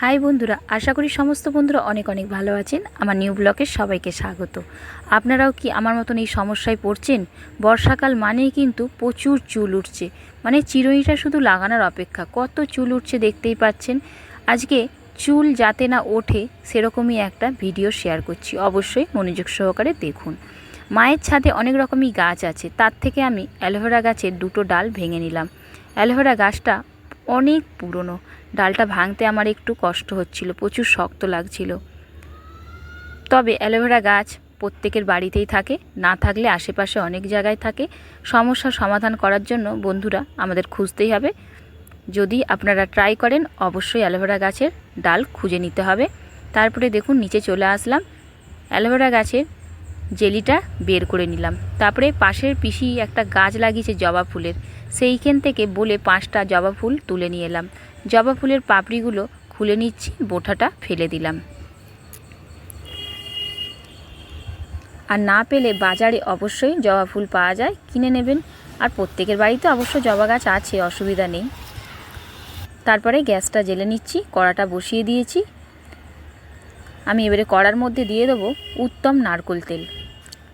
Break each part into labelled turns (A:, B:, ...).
A: High বন্ধুরা, আশা করি সমস্ত বন্ধুরা অনেক অনেক ভালো আছেন। আমার নিউ ব্লগে সবাইকে স্বাগত। আপনারাও কি আমার মতন এই সমস্যায় পড়ছেন? বর্ষাকাল মানেই কিন্তু প্রচুর চুল উঠছে, মানে চিরুনিটা শুধু লাগানোর অপেক্ষা, কত চুল উঠছে দেখতেই পাচ্ছেন। আজকে চুল যাতে না ওঠে সেরকমই একটা ভিডিও শেয়ার করছি, অবশ্যই মনোযোগ সহকারে দেখুন। মায়ের ছাদে অনেক রকমই গাছ আছে, তার থেকে আমি অ্যালোভেরা গাছের দুটো ডাল ভেঙে নিলাম। অ্যালোভেরা গাছটা অনেক পুরনো, ডালটা ভাঙতে আমার একটু কষ্ট হচ্ছিল, প্রচুর শক্ত লাগছিল। তবে অ্যালোভেরা গাছ প্রত্যেকের বাড়িতেই থাকে, না থাকলে আশেপাশে অনেক জায়গায় থাকে। সমস্যার সমাধান করার জন্য বন্ধুরা আমাদের খুঁজতেই হবে। যদি আপনারা ট্রাই করেন অবশ্যই অ্যালোভেরা গাছের ডাল খুঁজে নিতে হবে। তারপরে দেখুন নিচে চলে আসলাম, অ্যালোভেরা গাছের জেলিটা বের করে নিলাম। তারপরে পাশের পিসি একটা গাছ লাগিয়েছে জবা ফুলের, সেইখান থেকে বলে 5টা জবা ফুল তুলে নিয়ে এলাম। জবা ফুলের পাপড়িগুলো খুলে নিচ্ছি, বোঁটাটা ফেলে দিলাম। আর না পেলে বাজারে অবশ্যই জবা ফুল পাওয়া যায়, কিনে নেবেন। আর প্রত্যেকের বাড়িতে অবশ্য জবা গাছ আছে, অসুবিধা নেই। তারপরে গ্যাসটা জ্বেলে নিচ্ছি, কড়াটা বসিয়ে দিয়েছি। আমি এবারে কড়ার মধ্যে দিয়ে দেবো উত্তম নারকেল তেল।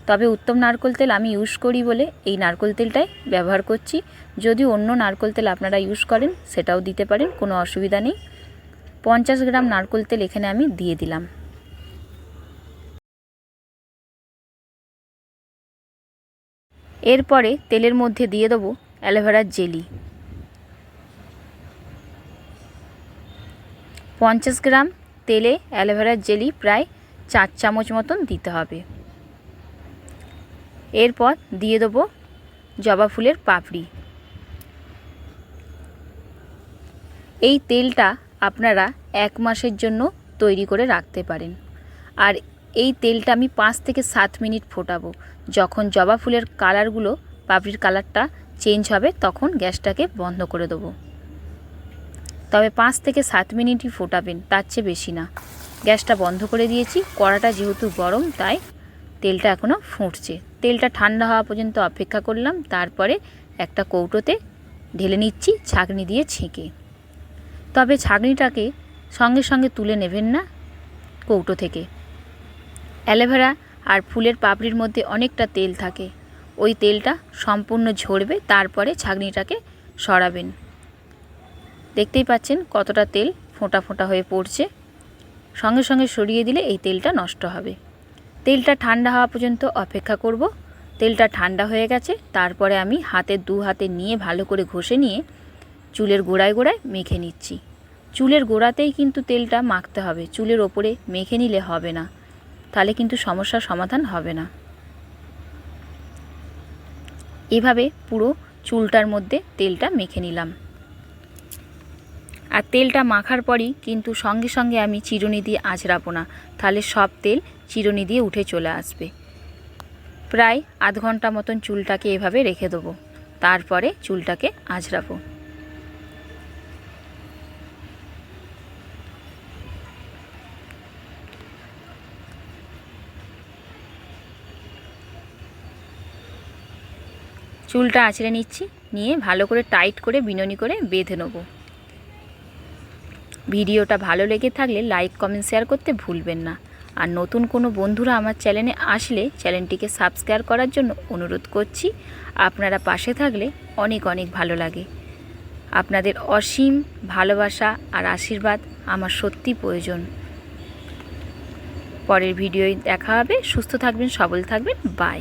A: তবে উত্তম নারকেল তেল আমি ইউজ করি বলে এই নারকেল তেলটাই ব্যবহার করছি। যদি অন্য নারকেল তেল আপনারা ইউজ করেন সেটাও দিতে পারেন, কোনো অসুবিধা নেই। 50 গ্রাম নারকেল তেল এখানে আমি দিয়ে দিলাম। এরপরে তেলের মধ্যে দিয়ে দেবো অ্যালোভেরার জেলি। 50 গ্রাম তেলে অ্যালোভেরার জেলি প্রায় 4 চামচ মতন দিতে হবে। এরপর দিয়ে দেবো জবা ফুলের পাপড়ি। এই তেলটা আপনারা 1 মাসের জন্য তৈরি করে রাখতে পারেন। আর এই তেলটা আমি 5 থেকে 7 মিনিট ফোটাবো। যখন জবা ফুলের কালারগুলো, পাপড়ির কালারটা চেঞ্জ হবে তখন গ্যাসটাকে বন্ধ করে দেবো। তবে 5 থেকে 7 মিনিটই ফোটাবেন, তার চেয়ে বেশি না। গ্যাসটা বন্ধ করে দিয়েছি। কড়াটা যেহেতু গরম তাই তেলটা এখনও ফুটছে। তেলটা ঠান্ডা হওয়া পর্যন্ত অপেক্ষা করলাম। তারপরে একটা কৌটোতে ঢেলে নিচ্ছি ছাঁকনি দিয়ে ছেঁকে। তবে ছাঁকনিটাকে সঙ্গে সঙ্গে তুলে নেবেন না কৌটো থেকে। অ্যালোভেরা আর ফুলের পাপড়ির মধ্যে অনেকটা তেল থাকে, ওই তেলটা সম্পূর্ণ ঝরবে, তারপরে ছাঁকনিটাকে সরাবেন। দেখতেই পাচ্ছেন কতটা তেল ফোঁটা ফোঁটা হয়ে পড়ছে। সঙ্গে সঙ্গে সরিয়ে দিলে এই তেলটা নষ্ট হবে। তেলটা ঠান্ডা হওয়া পর্যন্ত অপেক্ষা করব। তেলটা ঠান্ডা হয়ে গেছে। তারপরে আমি দু হাতে নিয়ে ভালো করে ঘষে নিয়ে চুলের গোড়ায় গোড়ায় মেখে নিচ্ছি। চুলের গোড়াতেই কিন্তু তেলটা মাখতে হবে, চুলের ওপরে মেখে নিলে হবে না, তাহলে কিন্তু সমস্যার সমাধান হবে না। এভাবে পুরো চুলটার মধ্যে তেলটা মেখে নিলাম। আর তেলটা মাখার পরই কিন্তু সঙ্গে সঙ্গে আমি চিরুনি দিয়ে আঁচড়াবো না, তাহলে সব তেল চিরুনি দিয়ে উঠে চলে আসবে। প্রায় আধ ঘন্টা মতন চুলটাকে এভাবে রেখে দেবো, তারপরে চুলটাকে আঁচড়াবো। চুলটা আঁচড়ে নিচ্ছি, নিয়ে ভালো করে টাইট করে বিনুনি করে বেঁধে নেব। ভিডিওটা ভালো লেগে থাকলে লাইক কমেন্ট শেয়ার করতে ভুলবেন না। আর নতুন কোনো বন্ধুরা আমার চ্যানেলে আসলে চ্যানেলটিকে সাবস্ক্রাইব করার জন্য অনুরোধ করছি। আপনারা পাশে থাকলে অনেক অনেক ভালো লাগে। আপনাদের অসীম ভালোবাসা আর আশীর্বাদ আমার সত্যি প্রয়োজন। পরের ভিডিওয় দেখা হবে। সুস্থ থাকবেন, সবল থাকবেন। বাই।